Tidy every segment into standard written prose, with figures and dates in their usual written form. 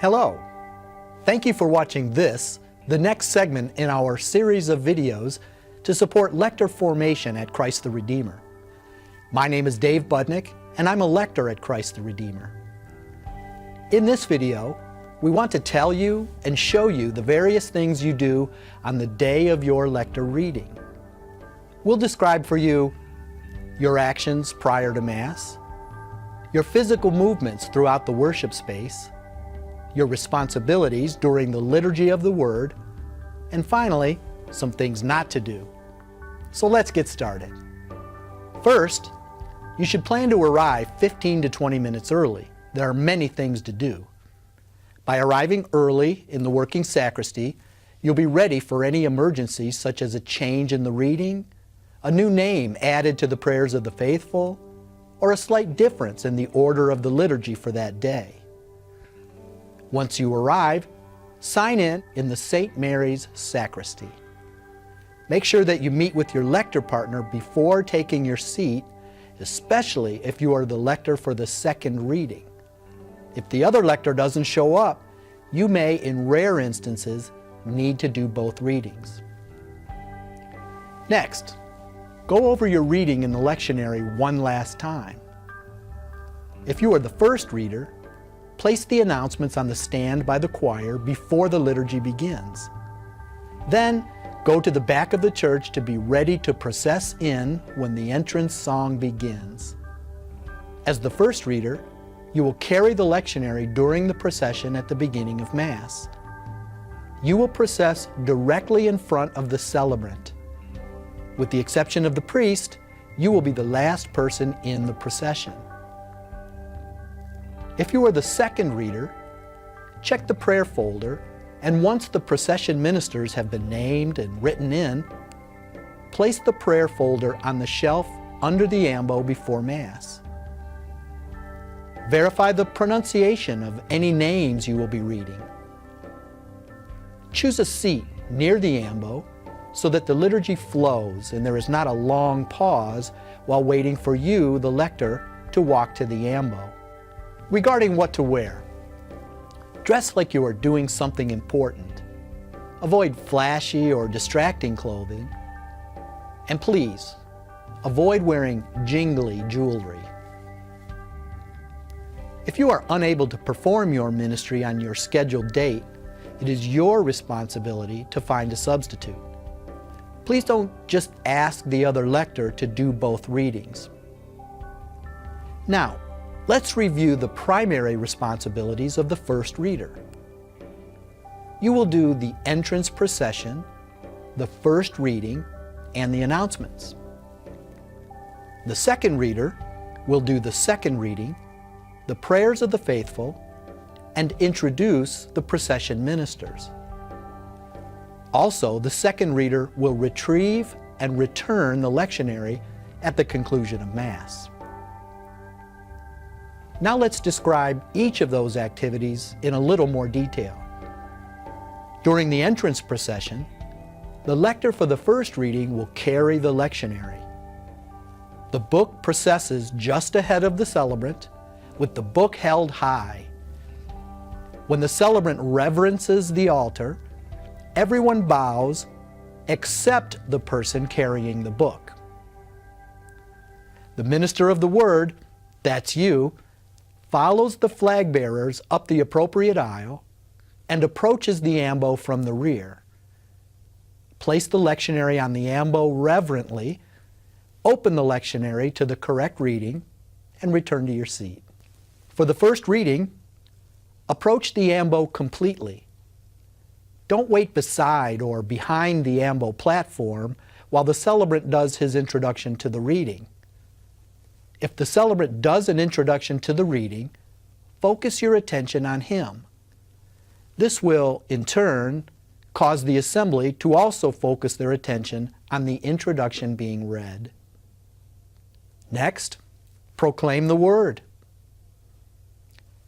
Hello. Thank you for watching this, the next segment in our series of videos to support lector formation at Christ the Redeemer. My name is Dave Budnick, and I'm a lector at Christ the Redeemer. In this video, we want to tell you and show you the various things you do on the day of your lector reading. We'll describe for you your actions prior to Mass, your physical movements throughout the worship space, your responsibilities during the liturgy of the Word, and finally, some things not to do. So let's get started. First, you should plan to arrive 15 to 20 minutes early. There are many things to do. By arriving early in the working sacristy, you'll be ready for any emergencies such as a change in the reading, a new name added to the prayers of the faithful, or a slight difference in the order of the liturgy for that day. Once you arrive, sign in the St. Mary's sacristy. Make sure that you meet with your lector partner before taking your seat, especially if you are the lector for the second reading. If the other lector doesn't show up, you may, in rare instances, need to do both readings. Next, go over your reading in the lectionary one last time. If you are the first reader, place the announcements on the stand by the choir before the liturgy begins. Then, go to the back of the church to be ready to process in when the entrance song begins. As the first reader, you will carry the lectionary during the procession at the beginning of Mass. You will process directly in front of the celebrant. With the exception of the priest, you will be the last person in the procession. If you are the second reader, check the prayer folder, and once the procession ministers have been named and written in, place the prayer folder on the shelf under the ambo before Mass. Verify the pronunciation of any names you will be reading. Choose a seat near the ambo so that the liturgy flows and there is not a long pause while waiting for you, the lector, to walk to the ambo. Regarding what to wear, dress like you are doing something important. Avoid flashy or distracting clothing. And please, avoid wearing jingly jewelry. If you are unable to perform your ministry on your scheduled date, it is your responsibility to find a substitute. Please don't just ask the other lector to do both readings. Now, let's review the primary responsibilities of the first reader. You will do the entrance procession, the first reading, and the announcements. The second reader will do the second reading, the prayers of the faithful, and introduce the procession ministers. Also, the second reader will retrieve and return the lectionary at the conclusion of Mass. Now let's describe each of those activities in a little more detail. During the entrance procession, the lector for the first reading will carry the lectionary. The book processes just ahead of the celebrant, with the book held high. When the celebrant reverences the altar, everyone bows except the person carrying the book. The minister of the Word, that's you, follows the flag bearers up the appropriate aisle and approaches the ambo from the rear. Place the lectionary on the ambo reverently, open the lectionary to the correct reading, and return to your seat. For the first reading, approach the ambo completely. Don't wait beside or behind the ambo platform while the celebrant does his introduction to the reading. If the celebrant does an introduction to the reading, focus your attention on him. This will, in turn, cause the assembly to also focus their attention on the introduction being read. Next, proclaim the word.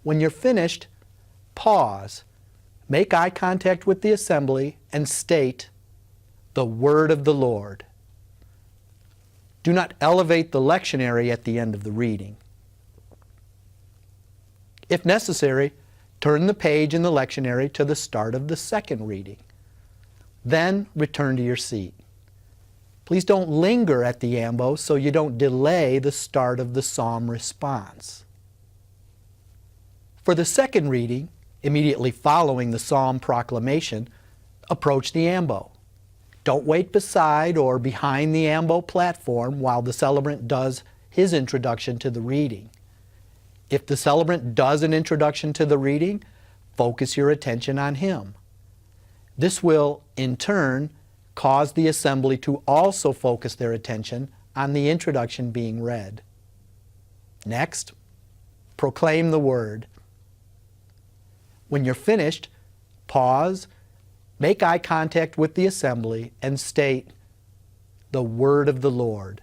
When you're finished, pause, make eye contact with the assembly, and state, "The word of the Lord." Do not elevate the lectionary at the end of the reading. If necessary, Turn the page in the lectionary to the start of the second reading. Then return to your seat. Please don't linger at the ambo so you don't delay the start of the psalm response. For the second reading, immediately following the psalm proclamation, approach the ambo. Don't wait beside or behind the ambo platform while the celebrant does his introduction to the reading. If the celebrant does an introduction to the reading, focus your attention on him. This will, in turn, cause the assembly to also focus their attention on the introduction being read. Next, proclaim the word. When you're finished, pause, make eye contact with the assembly, and state, "The word of the Lord."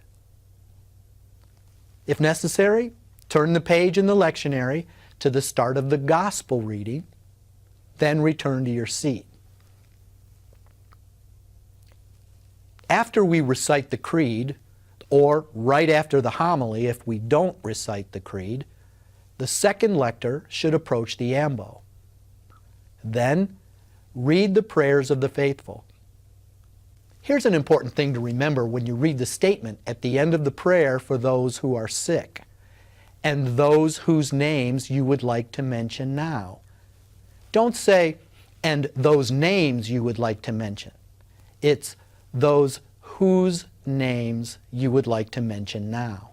If necessary, turn the page in the lectionary to the start of the gospel reading, then return to your seat. After we recite the creed, or right after the homily if we don't recite the creed, the second lector should approach the ambo. Then, read the prayers of the faithful. Here's an important thing to remember when you read the statement at the end of the prayer for those who are sick, and those whose names you would like to mention now. Don't say, "and those names you would like to mention." It's those whose names you would like to mention now.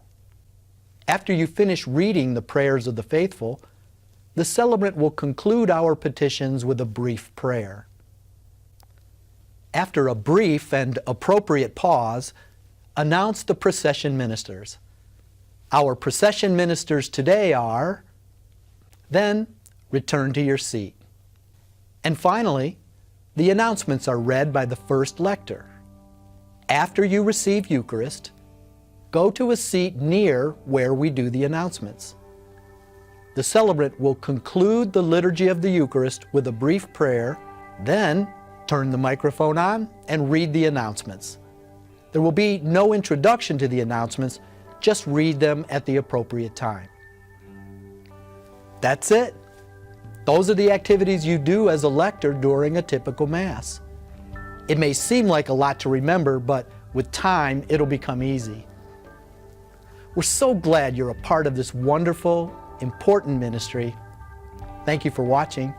After you finish reading the prayers of the faithful, the celebrant will conclude our petitions with a brief prayer. After a brief and appropriate pause, announce the procession ministers. Our procession ministers today are, then return to your seat. And finally, the announcements are read by the first lector. After you receive Eucharist, go to a seat near where we do the announcements. The celebrant will conclude the liturgy of the Eucharist with a brief prayer, then turn the microphone on and read the announcements. There will be no introduction to the announcements, just read them at the appropriate time. That's it. Those are the activities you do as a lector during a typical Mass. It may seem like a lot to remember, but with time, it'll become easy. We're so glad you're a part of this wonderful, important ministry. Thank you for watching.